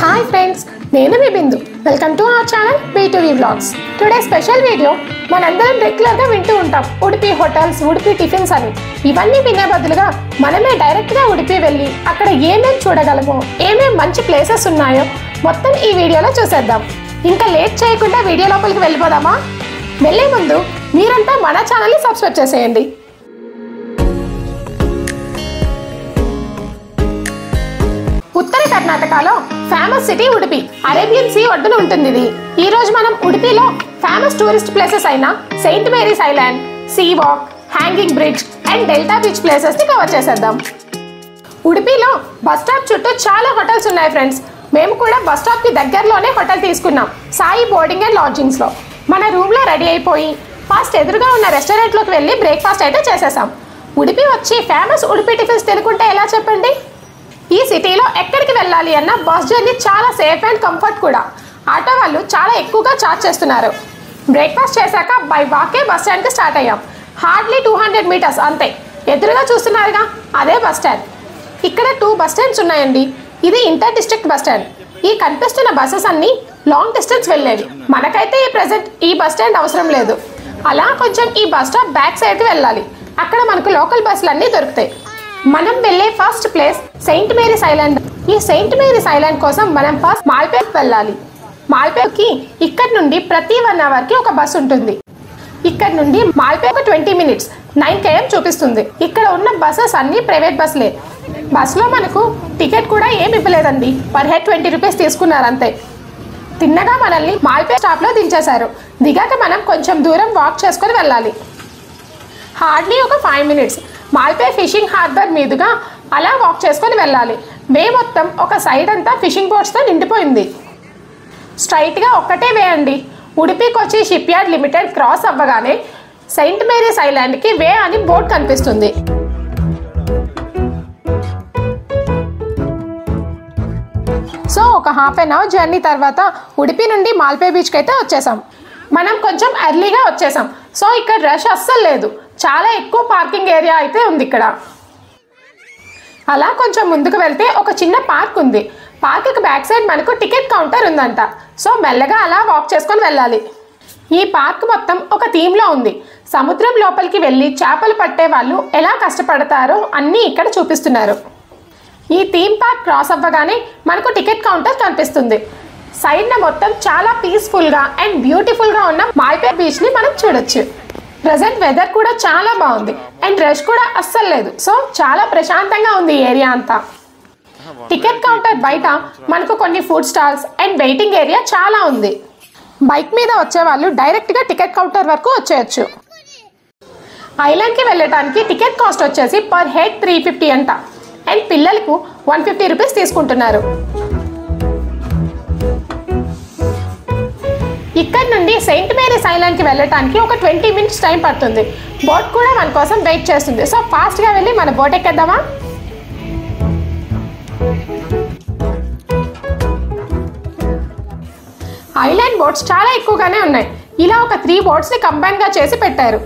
Hi friends, నేను మీ Bindu. Welcome to our channel B2V Vlogs. Today special video మనందరం regular గా వింటూ ఉంటాం ఉడిపి హోటల్స్, ఉడిపి టిఫిన్స్ అని. ఇవన్నీ వినే బదులుగా మనమే డైరెక్ట్ గా ఉడిపి వెళ్ళి అక్కడ ఏమేం చూడగలమో, ఏమేం మంచి ప్లేసెస్ ఉన్నాయో మొత్తం ఈ వీడియోలో చూసేద్దాం. ఇంకా లేట్ చేయకుండా వీడియో లోపలికి వెళ్ళిపోదామా? వెళ్ళే ముందు మీరంతా మన ఛానల్ని సబ్స్క్రైబ్ చేసేయండి. ఉత్తర కర్ణాటకలో famous city Udupi. Arabian Sea ఒడ్డున ఉంటుంది ఇది. ఈ రోజు మనం ఉడిపిలో ఫేమస్ టూరిస్ట్ ప్లేసెస్ అయిన Saint Mary's Island, sea walk, hanging bridge and Delta Beach places ని కవర్ చేసేద్దాం. ఉడిపిలో బస్ స్టాప్ చుట్టూ చాలా హోటల్స్ ఉన్నాయి ఫ్రెండ్స్. మేము కూడా బస్ స్టాప్ కి దగ్గరలోనే హోటల్ తీసుకున్నాం, సాయి బోర్డింగ్ అండ్ లాడ్జింగ్స్ లో. మన రూమ్ లో రెడీ అయిపోయి ఫాస్ట్ ఎదురుగా ఉన్న రెస్టారెంట్ లోకి వెళ్ళి బ్రేక్ఫాస్ట్ అయితే చేసేసాం. ఉడిపి వచ్చి ఫేమస్ ఉడిపి టిఫిన్స్ తినుకుంటే ఎలా చెప్పండి? ఈ సిటీలో ఎక్కడికి వెళ్ళాలి అన్న బస్ జర్నీ చాలా సేఫ్ అండ్ కంఫర్ట్ కూడా. ఆటో వాళ్ళు చాలా ఎక్కువగా చార్జ్ చేస్తున్నారు. బ్రేక్ఫాస్ట్ చేశాక బై వాకే బస్ స్టాండ్కి స్టార్ట్ అయ్యాం. హార్డ్లీ 200 మీటర్స్ అంతే. ఎదురుగా చూస్తున్నారుగా, అదే బస్ స్టాండ్. ఇక్కడ 2 బస్ స్టాండ్స్ ఉన్నాయండి. ఇది ఇంటర్ డిస్ట్రిక్ట్ బస్ స్టాండ్. ఈ కనిపిస్తున్న బస్సెస్ అన్ని లాంగ్ డిస్టెన్స్ వెళ్ళేవి. మనకైతే ఈ ప్రెసెంట్ ఈ బస్ స్టాండ్ అవసరం లేదు. అలా కొంచెం ఈ బస్ స్టాప్ బ్యాక్ సైడ్కి వెళ్ళాలి. అక్కడ మనకు లోకల్ బస్సులు అన్నీ దొరుకుతాయి. మనం వెళ్ళే first place Saint Mary's island. ఈ సెయింట్ మేరీస్ ఐలాండ్ కోసం మనం ఫస్ట్ మాల్పేకి వెళ్ళాలి. మాల్పేకి ఇక్కడ నుండి ప్రతి 1 అవర్కి ఒక బస్ ఉంటుంది. ఇక్కడ నుండి మాల్పే ఒక 20 మినిట్స్ 9 km చూపిస్తుంది. ఇక్కడ ఉన్న బస్సెస్ అన్ని ప్రైవేట్ బస్సులే. బస్సులో మనకు టికెట్ కూడా ఏమి ఇవ్వలేదండి. పర్ హెడ్ 20 రూపీస్ తీసుకున్నారు అంతే. తిన్నగా మనల్ని మాల్పే స్టాప్లో దించేశారు. దిగాక మనం కొంచెం దూరం వాక్ చేసుకొని వెళ్ళాలి. హార్డ్లీ ఒక 5 మినిట్స్ మాల్పే ఫిషింగ్ హార్బర్ మీదుగా అలా వాక్ చేసుకొని వెళ్ళాలి. వే మొత్తం ఒక సైడ్ అంతా ఫిషింగ్ బోట్స్తో నిండిపోయింది. స్ట్రైట్గా ఒక్కటే వే అండి. ఉడిపి కొచ్చి షిప్ యార్డ్ లిమిటెడ్ క్రాస్ అవ్వగానే సెయింట్ మేరీస్ ఐలాండ్కి వే అని బోర్డ్ కనిపిస్తుంది. సో ఒక హాఫ్ అన్ అవర్ జర్నీ తర్వాత ఉడిపి నుండి మాల్పే బీచ్కి అయితే వచ్చేసాం. మనం కొంచెం ఎర్లీగా వచ్చేసాం. సో ఇక్కడ రష్ అస్సలు లేదు. చాలా ఎక్కువ పార్కింగ్ ఏరియా అయితే ఉంది ఇక్కడ. అలా కొంచెం ముందుకు వెళ్తే ఒక చిన్న పార్క్ ఉంది. పార్క్కి బ్యాక్ సైడ్ మనకు టికెట్ కౌంటర్ ఉందంట. సో మెల్లగా అలా వాక్ చేసుకొని వెళ్ళాలి. ఈ పార్క్ మొత్తం ఒక థీమ్లో ఉంది. సముద్రం లోపలికి వెళ్ళి చేపలు పట్టే వాళ్ళు ఎలా కష్టపడతారో అన్నీ ఇక్కడ చూపిస్తున్నారు. ఈ థీమ్ పార్క్ క్రాస్ అవ్వగానే మనకు టికెట్ కౌంటర్ కనిపిస్తుంది. సైడ్న మొత్తం చాలా పీస్ఫుల్గా అండ్ బ్యూటిఫుల్గా ఉన్న మాల్పే బీచ్ని మనం చూడొచ్చు. ప్రజెంట్ వెదర్ కూడా చాలా బాగుంది అండ్ రష్ కూడా అస్సలు లేదు. సో చాలా ప్రశాంతంగా ఉంది ఈ ఏరియా అంతా. టికెట్ కౌంటర్ బయట మనకు కొన్ని food stalls and waiting area చాలా ఉంది. బైక్ మీద వచ్చే వాళ్ళు డైరెక్ట్గా టికెట్ కౌంటర్ వరకు వచ్చేయచ్చు. ఐలాండ్కి వెళ్ళడానికి టికెట్ కాస్ట్ వచ్చేసి పర్ హెడ్ 350 అంట. అండ్ పిల్లలకు 150 రూపీస్ తీసుకుంటున్నారు. ఇక్కడ నుండి సెయింట్ మేరీస్ ఐలాండ్కి వెళ్ళటానికి ఒక 20 మినిట్స్ టైం పడుతుంది. బోట్ కూడా మన కోసం వెయిట్ చేస్తుంది. సో ఫాస్ట్గా వెళ్ళి మన బోట్ ఎక్కేద్దామా? ఐలాండ్ బోట్స్ చాలా ఎక్కువగానే ఉన్నాయి. ఇలా ఒక 3 బోట్స్ని కంబైన్గా చేసి పెట్టారు.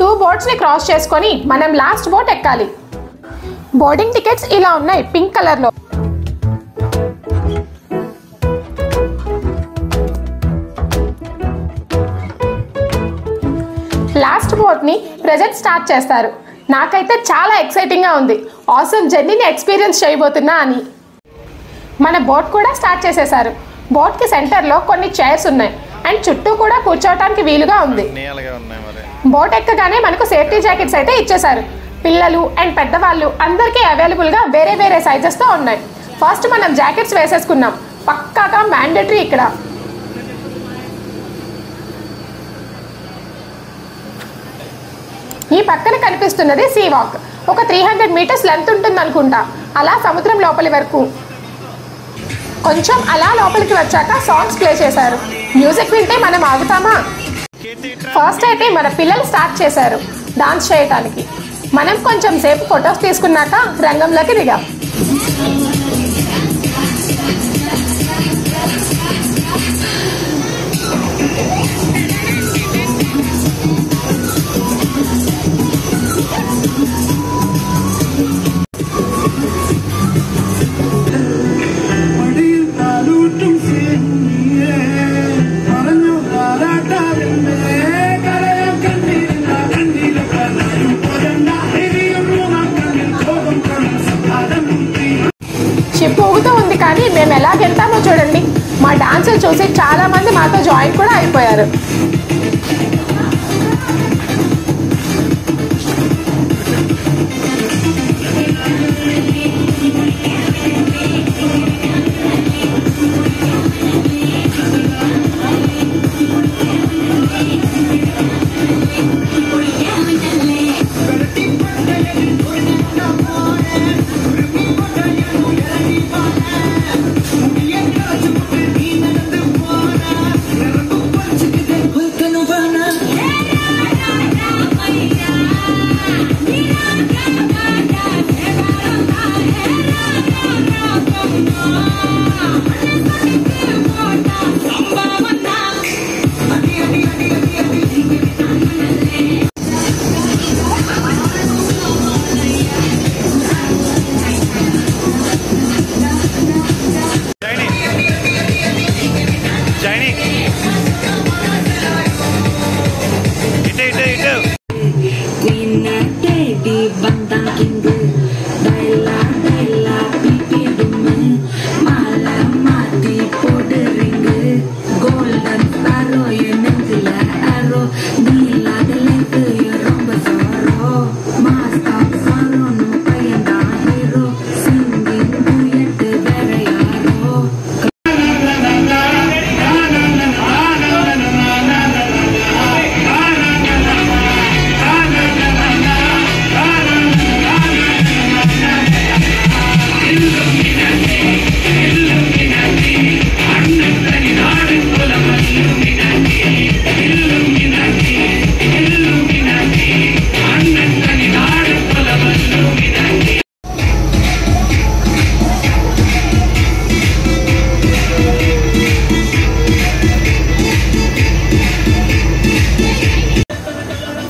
2 బోట్స్ని క్రాస్ చేసుకొని మనం లాస్ట్ బోట్ ఎక్కాలి. బోర్డింగ్ టికెట్స్ ఇలా ఉన్నాయి పింక్ కలర్లో. లాస్ట్ బోట్ని ప్రెజెంట్ స్టార్ట్ చేస్తారు. నాకైతే చాలా ఎక్సైటింగ్గా ఉంది. ఆసమ్ జర్నీని ఎక్స్పీరియన్స్ చేయబోతున్నా అని. మన బోట్ కూడా స్టార్ట్ చేసేసారు. బోట్కి సెంటర్లో కొన్ని చైర్స్ ఉన్నాయి అండ్ చుట్టూ కూడా కూర్చోవడానికి వీలుగా ఉంది. బోట్ ఎక్కగానే మనకు సేఫ్టీ జాకెట్స్ అయితే ఇచ్చేసారు. పిల్లలు అండ్ పెద్దవాళ్ళు అందరికీ అవైలబుల్గా వేరే వేరే సైజెస్తో ఉన్నాయి. ఫస్ట్ మనం జాకెట్స్ వేసేసుకున్నాం. పక్కాగా మ్యాండేటరీ ఇక్కడ. ఈ పక్కన కనిపిస్తున్నది సీ వాక్. ఒక 300 మీటర్స్ లెంత్ ఉంటుంది అనుకుంటా. అలా సముద్రం లోపలి వరకు. కొంచెం అలా లోపలికి వచ్చాక సాంగ్స్ ప్లే చేశారు. మ్యూజిక్ వింటే మనం ఆగుతామా? ఫస్ట్ అయితే మన పిల్లలు స్టార్ట్ చేశారు డాన్స్ చేయటానికి. మనం కొంచెం సేపు ఫొటోస్ తీసుకున్నాక రంగంలోకి దిగాం. షిప్ ఊగుతూ ఉంది కానీ మేము ఎలాగెళ్తామో చూడండి. మా డాన్సులు చూసి చాలా మంది మాతో జాయిన్ కూడా అయిపోయారు.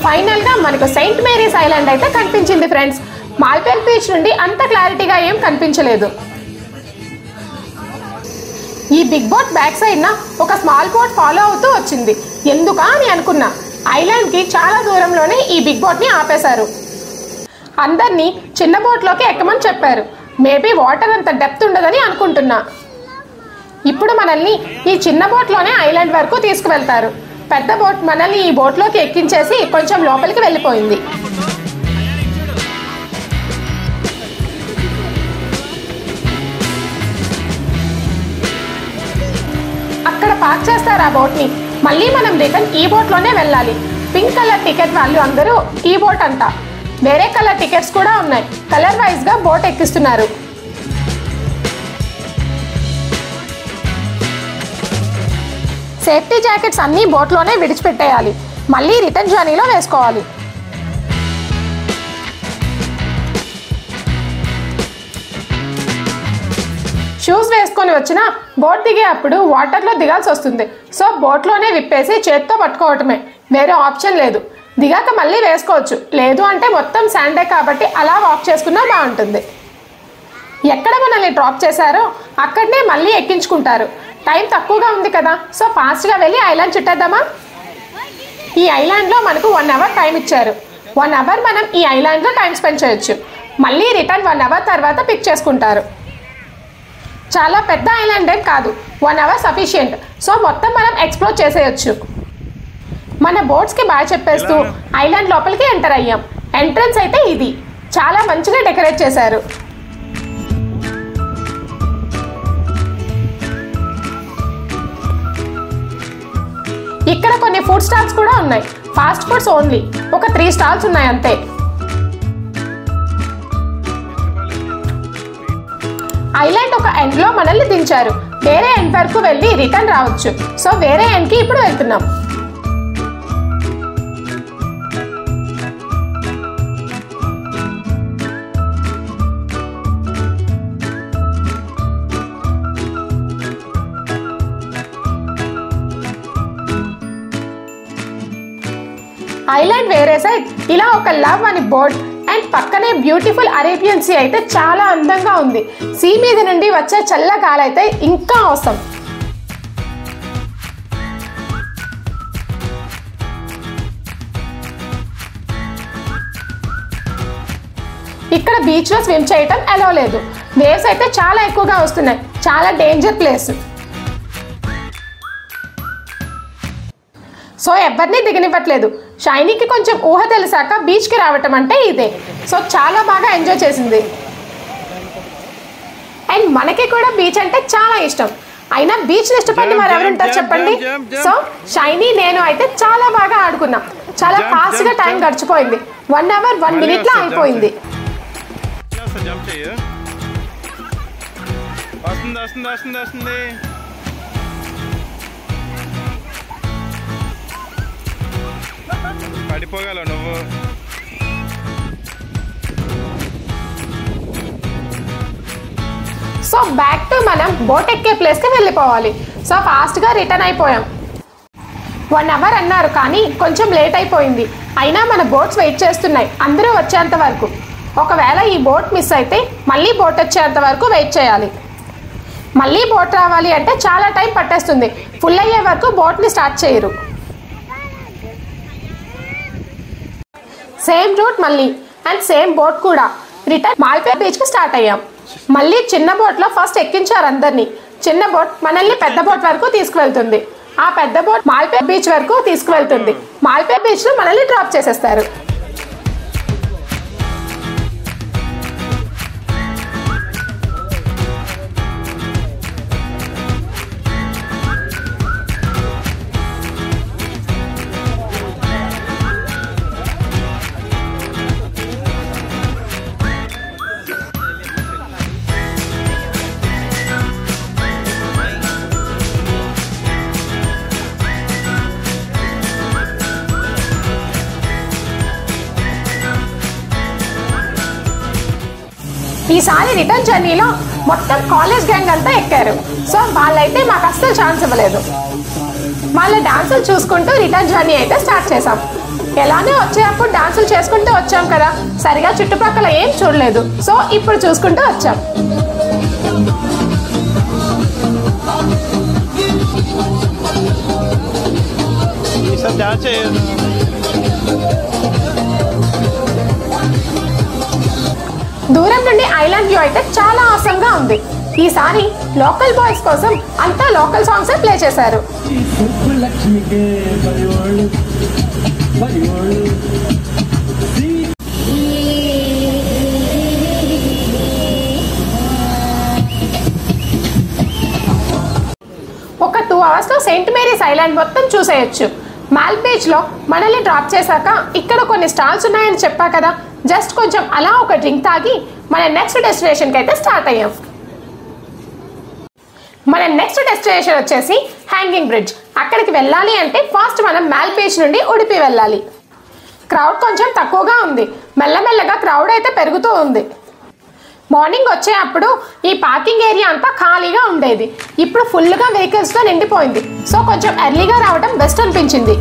ఫైనల్ గా మనకు సెయింట్ మేరీస్ ఐలాండ్ అయితే కనిపించింది ఫ్రెండ్స్. మాల్పేల్ బీచ్ నుండి అంత క్లారిటీగా ఏం కనిపించలేదు. ఈ బిగ్ బోట్ బ్యాక్ సైడ్ న ఒక స్మాల్ బోట్ ఫాలో అవుతూ వచ్చింది. ఎందుకా అని అనుకున్నా. ఐలాండ్ కి చాలా దూరంలోనే ఈ బిగ్ బోట్ ని ఆపేశారు. అందరినీ చిన్న బోట్ లోకి ఎక్కమని చెప్పారు. మేబీ వాటర్ అంత డెప్త్ ఉండదని అనుకుంటున్నా. ఇప్పుడు మనల్ని ఈ చిన్న బోట్ లోనే ఐలాండ్ వరకు తీసుకువెళ్తారు. పెద్ద బోట్ మనల్ని ఈ బోట్ లోకి ఎక్కించేసి కొంచెం లోపలికి వెళ్ళిపోయింది. అక్కడ పార్క్ చేస్తారు ఆ బోట్ ని. మళ్ళీ మనం రిటర్న్ ఈ బోట్ లోనే వెళ్ళాలి. పింక్ కలర్ టికెట్ వాళ్ళు అందరూ ఈ బోట్ అంట. వేరే కలర్ టికెట్స్ కూడా ఉన్నాయి. కలర్ వైజ్ గా బోట్ ఎక్కిస్తున్నారు. సేఫ్టీ జాకెట్స్ అన్నీ బోట్లోనే విడిచిపెట్టేయాలి. మళ్ళీ రిటర్న్ జర్నీలో వేసుకోవాలి. షూస్ వేసుకొని వచ్చిన బోట్ దిగే అప్పుడు వాటర్లో దిగాల్సి వస్తుంది. సో బోట్లోనే విప్పేసి చేత్తో పట్టుకోవటమే, వేరే ఆప్షన్ లేదు. దిగాక మళ్ళీ వేసుకోవచ్చు, లేదు అంటే మొత్తం శాండే కాబట్టి అలా వాక్ చేసుకున్నా బాగుంటుంది. ఎక్కడ మనల్ని డ్రాప్ చేశారో అక్కడనే మళ్ళీ ఎక్కించుకుంటారు. టైం తక్కువగా ఉంది కదా, సో ఫాస్ట్గా వెళ్ళి ఐలాండ్ చుట్టేద్దామా. ఈ ఐలాండ్లో మనకు 1 అవర్ టైం ఇచ్చారు. 1 అవర్ మనం ఈ ఐలాండ్లో టైం స్పెండ్ చేయొచ్చు. మళ్ళీ రిటర్న్ 1 అవర్ తర్వాత పిక్ చేసుకుంటారు. చాలా పెద్ద ఐలాండ్ ఏం కాదు, 1 అవర్ సఫిషియంట్. సో మొత్తం మనం ఎక్స్ప్లోర్ చేసేయచ్చు. మన బోట్స్కి బాయ్ చెప్పేస్తూ ఐలాండ్ లోపలికి ఎంటర్ అయ్యాం. ఎంట్రన్స్ అయితే ఇది చాలా మంచిగా డెకరేట్ చేశారు. ఇక్కడ కొన్ని ఫుడ్ స్టాల్స్ కూడా ఉన్నాయి. Fast foods only. ఒక 3 స్టాల్స్ ఉన్నాయి అంతే. ఐలాండ్ ఒక ఎండ్ లో మనల్ని దించారు. వేరే ఎండ్ వరకు వెళ్ళి రిటర్న్ రావచ్చు. సో వేరే ఎండ్ కి ఇప్పుడు వెళ్తున్నాం. ఐలాండ్ వేరే సైడ్ ఇలా ఒక లవ్ అని బోర్డ్ అండ్ పక్కనే బ్యూటిఫుల్ అరేబియన్ సీ అయితే చాలా అందంగా ఉంది. సీ మీద నుండి వచ్చే చల్ల గాలి అయితే ఇంకా అవసరం. ఇక్కడ బీచ్ లో స్విమ్ చేయటం అలో లేదు. వేవ్స్ అయితే చాలా ఎక్కువగా వస్తున్నాయి, చాలా డేంజర్ ప్లేస్. సో ఎవరిని దిగనివ్వట్లేదు. షైనీకి కొంచెం ఊహ తెలిసాక బీచ్కి రావటం అంటే ఇదే. సో చాలా బాగా ఎంజాయ్ చేసింది. అండ్ మనకి కూడా బీచ్ అంటే చాలా ఇష్టం. అయినా బీచ్ ఇష్టపడి మరి ఎవరుంటారు చెప్పండి. సో షైనీ నేను అయితే చాలా బాగా ఆడుకున్నాం. చాలా ఫాస్ట్ గా టైం గడిచిపోయింది. 1 hour 1 minute లో అయిపోయింది. పడిపోగలవు నువ్వు. సో బ్యాక్ టు మనం బోట్ ఎక్కే ప్లేస్కి వెళ్ళిపోవాలి. సో ఫాస్ట్గా రిటర్న్ అయిపోయాం. 1 hour అన్నారు కానీ కొంచెం లేట్ అయిపోయింది. అయినా మన బోట్స్ వెయిట్ చేస్తున్నాయి అందరూ వచ్చేంత వరకు. ఒకవేళ ఈ బోట్ మిస్ అయితే మళ్ళీ బోట్ వచ్చేంత వరకు వెయిట్ చేయాలి. మళ్ళీ బోట్ రావాలి అంటే చాలా టైం పట్టేస్తుంది. ఫుల్ అయ్యే వరకు బోట్ని స్టార్ట్ చేయరు. సేమ్ రూట్ మళ్ళీ అండ్ సేమ్ బోట్ కూడా. రిటర్న్ మాల్పే బీచ్కి స్టార్ట్ అయ్యాం. మళ్ళీ చిన్న బోట్లో ఫస్ట్ ఎక్కించారు అందరినీ. చిన్న బోట్ మనల్ని పెద్ద బోట్ వరకు తీసుకువెళ్తుంది. ఆ పెద్ద బోట్ మాల్పే బీచ్ వరకు తీసుకువెళ్తుంది. మాల్పే బీచ్లో మనల్ని డ్రాప్ చేసేస్తారు. ఈసారి రిటర్న్ జర్నీలో మొత్తం కాలేజ్ గ్యాంగ్ అంతా ఎక్కారు. సో వాళ్ళైతే మాకు అస్సలు ఛాన్స్ ఇవ్వలేదు. వాళ్ళ డాన్సులు చూసుకుంటూ రిటర్న్ జర్నీ అయితే స్టార్ట్ చేసాం. ఎలానే వచ్చేటప్పుడు డాన్సులు చేసుకుంటూ వచ్చాం కదా, సరిగా చుట్టుపక్కల ఏం చూడలేదు. సో ఇప్పుడు చూసుకుంటూ వచ్చాం. దూరం నుండి ఐలాండ్ వ్యూ అయితే చాలా ఆసంగా ఉంది. ఈసారి లోకల్ బాయ్స్ కోసం అంతా లోకల్ సాంగ్స్ ప్లే చేశారు. ఒక 2 hours లో సెయింట్ మేరీస్ ఐలాండ్ మొత్తం చూసేయచ్చు. మాల్ బీచ్ లో మనల్ని డ్రాప్ చేశాక ఇక్కడ కొన్ని స్టాల్స్ ఉన్నాయని చెప్పా కదా, జస్ట్ కొంచెం అలా ఒక డ్రింక్ తాగి మన నెక్స్ట్ డెస్టినేషన్కి అయితే స్టార్ట్ అయ్యాం. మన నెక్స్ట్ డెస్టినేషన్ వచ్చేసి హ్యాంగింగ్ బ్రిడ్జ్. అక్కడికి వెళ్ళాలి అంటే ఫస్ట్ మనం మాల్ బీచ్ నుండి ఉడిపి వెళ్ళాలి. క్రౌడ్ కొంచెం తక్కువగా ఉంది. మెల్లమెల్లగా క్రౌడ్ అయితే పెరుగుతూ ఉంది. మార్నింగ్ వచ్చేటప్పుడు ఈ పార్కింగ్ ఏరియా అంతా ఖాళీగా ఉండేది. ఇప్పుడు ఫుల్గా వెహికల్స్తో నిండిపోయింది. సో కొంచెం ఎర్లీగా రావడం బెస్ట్ అనిపించింది.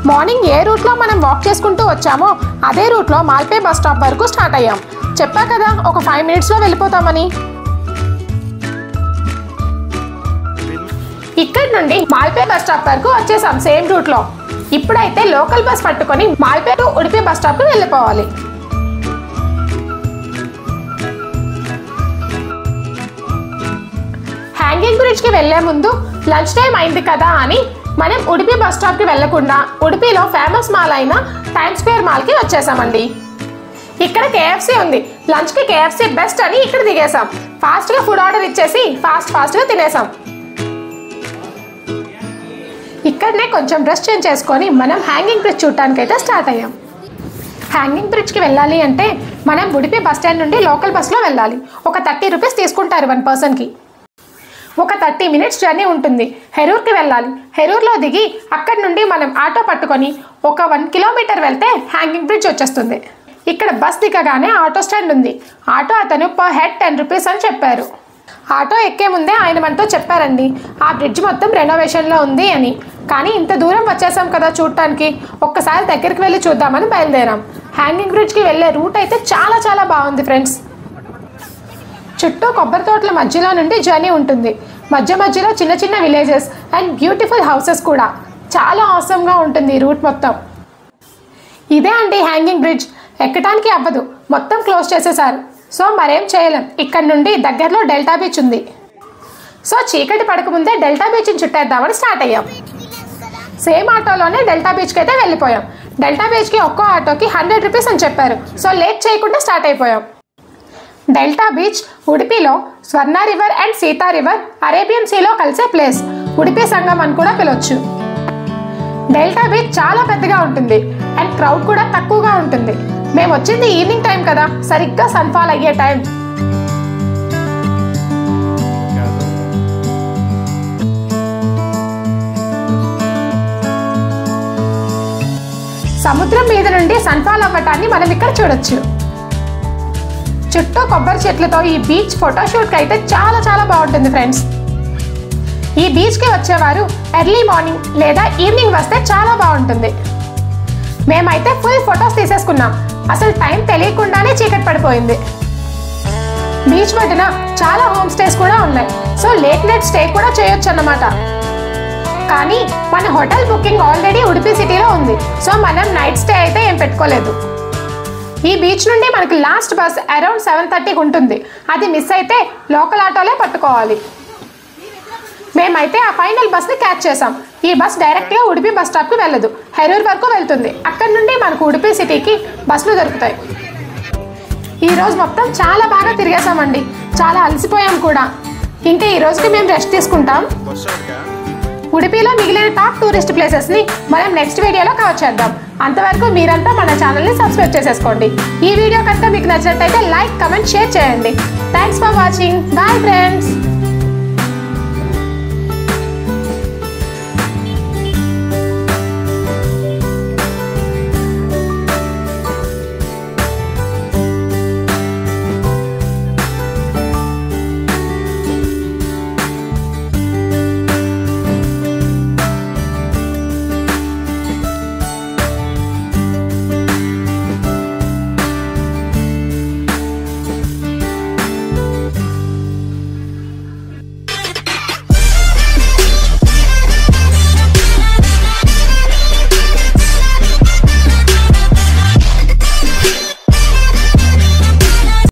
మార్నింగ్ ఏ రూట్లో మనం వాక్ చేసుకుంటూ వచ్చామో అదే రూట్లో మాల్పే బస్ స్టాప్ వరకు స్టార్ట్ అయ్యాం. చెప్పా కదా ఒక 5 minutesలో వెళ్ళిపోతామని. ఇక్కడ నుండి మాల్పే బస్ స్టాప్ వరకు వచ్చేసాం సేమ్ రూట్లో. ఇప్పుడైతే లోకల్ బస్ పట్టుకొని మాల్పే టు ఉడిపి బస్ స్టాప్కి వెళ్ళిపోవాలి. హ్యాంగింగ్ బ్రిడ్జ్కి వెళ్లే ముందు లంచ్ టైం అయింది కదా అని మనం ఉడిపి బస్ స్టాప్కి వెళ్లకుండా ఉడిపిలో ఫేమస్ మాల్ అయిన టైమ్ స్క్వేర్ మాల్కి వచ్చేసామండి. ఇక్కడ KFC ఉంది. లంచ్కి KFC బెస్ట్ అని ఇక్కడ దిగేసాం. ఫాస్ట్గా ఫుడ్ ఆర్డర్ ఇచ్చేసి ఫాస్ట్గా తినేసాం. ఇక్కడనే కొంచెం డ్రెస్ చేంజ్ చేసుకొని మనం హ్యాంగింగ్ బ్రిడ్జ్ చూడటానికి అయితే స్టార్ట్ అయ్యాం. హ్యాంగింగ్ బ్రిడ్జ్కి వెళ్ళాలి అంటే మనం ఉడిపి బస్ స్టాండ్ నుండి లోకల్ బస్లో వెళ్ళాలి. ఒక 30 రూపీస్ తీసుకుంటారు 1 personకి. ఒక 30 minutes జర్నీ ఉంటుంది. హెరూర్కి వెళ్ళాలి. హెరూర్లో దిగి అక్కడి నుండి మనం ఆటో పట్టుకొని ఒక 1 kilometer వెళ్తే హ్యాంగింగ్ బ్రిడ్జ్ వచ్చేస్తుంది. ఇక్కడ బస్ దిగగానే ఆటో స్టాండ్ ఉంది. ఆటో అతను per head 10 rupees అని చెప్పారు. ఆటో ఎక్కే ముందే ఆయన మనతో చెప్పారండి, ఆ బ్రిడ్జ్ మొత్తం రెనోవేషన్లో ఉంది అని. కానీ ఇంత దూరం వచ్చేసాం కదా చూడటానికి, ఒక్కసారి దగ్గరికి వెళ్ళి చూద్దామని బయలుదేరాం. హ్యాంగింగ్ బ్రిడ్జ్కి వెళ్ళే రూట్ అయితే చాలా చాలా బాగుంది ఫ్రెండ్స్. చుట్టూ కొబ్బరి తోటల మధ్యలో నుండి జర్నీ ఉంటుంది. మధ్యలో చిన్న చిన్న విలేజెస్ అండ్ బ్యూటిఫుల్ హౌసెస్ కూడా. చాలా ఆసమ్గా ఉంటుంది ఈ రూట్ మొత్తం. ఇదే అండి హ్యాంగింగ్ బ్రిడ్జ్. ఎక్కడానికి అవ్వదు, మొత్తం క్లోజ్ చేసేసారు. సో మరేం చేయలేం. ఇక్కడ నుండి దగ్గరలో డెల్టా బీచ్ ఉంది. సో చీకటి పడకముందే డెల్టా బీచ్ని చుట్టేద్దామని స్టార్ట్ అయ్యాం. సేమ్ ఆటోలోనే డెల్టా బీచ్కి అయితే వెళ్ళిపోయాం. డెల్టా బీచ్కి ఒక్కో ఆటోకి 100 రూపీస్ అని చెప్పారు. సో లేట్ చేయకుండా స్టార్ట్ అయిపోయాం. డెల్టా బీచ్ ఉడిపిలో Swarna river and Sita river Arabian సీలో కలిసే ప్లేస్. ఉడిపి సంగం అని కూడా పిలవచ్చు. డెల్టా బీచ్ చాలా పెద్దగా ఉంటుంది అండ్ క్రౌడ్ కూడా తక్కువగా ఉంటుంది. మేము వచ్చింది ఈవినింగ్ టైం కదా, సరిగ్గా సన్ఫాల్ అయ్యే టైం. సముద్రం మీద నుండి సన్ఫాల్ అవ్వటాన్ని మనం ఇక్కడ చూడొచ్చు. చుట్టూ కొబ్బరి చెట్లతో ఈ బీచ్ ఫోటోషూట్కి అయితే చాలా చాలా బాగుంటుంది ఫ్రెండ్స్. ఈ బీచ్కి వచ్చేవారు ఎర్లీ మార్నింగ్ లేదా ఈవినింగ్ వస్తే చాలా బాగుంటుంది. మేమైతే ఫుల్ ఫొటోస్ తీసేసుకున్నాం. అసలు టైం తెలియకుండానే చీకటి పడిపోయింది. బీచ్ మధ్యన చాలా హోమ్ స్టేస్ కూడా ఉన్నాయి. సో లేట్ నైట్ స్టే కూడా చేయొచ్చు అన్నమాట. కానీ మన హోటల్ బుకింగ్ ఆల్రెడీ ఉడిపి సిటీలో ఉంది. సో మనం నైట్ స్టే అయితే ఏం పెట్టుకోలేదు. ఈ బీచ్ నుండి మనకి లాస్ట్ బస్ అరౌండ్ 7:30కి ఉంటుంది. అది మిస్ అయితే లోకల్ ఆటోలే పట్టుకోవాలి. మేమైతే ఆ ఫైనల్ బస్ని క్యాచ్ చేసాం. ఈ బస్ డైరెక్ట్గా ఉడిపి బస్ స్టాప్కి వెళ్ళదు, హెరూర్ వరకు వెళ్తుంది. అక్కడ నుండి మనకు ఉడిపి సిటీకి బస్సులు దొరుకుతాయి. ఈరోజు మొత్తం చాలా బాగా తిరిగేసామండి. చాలా అలసిపోయాం కూడా. ఇంకా ఈ రోజుకి మేము రెస్ట్ తీసుకుంటాం. ఉడిపిలో మిగిలిన టాప్ టూరిస్ట్ ప్లేసెస్ని మనం నెక్స్ట్ వీడియోలో కవర్ చేద్దాం. అంతవరకు మీరంతా మన ఛానల్ని సబ్స్క్రైబ్ చేసేసుకోండి. ఈ వీడియో కనుక మీకు నచ్చినట్టయితే లైక్, కమెంట్, షేర్ చేయండి. Thanks for watching. Bye friends.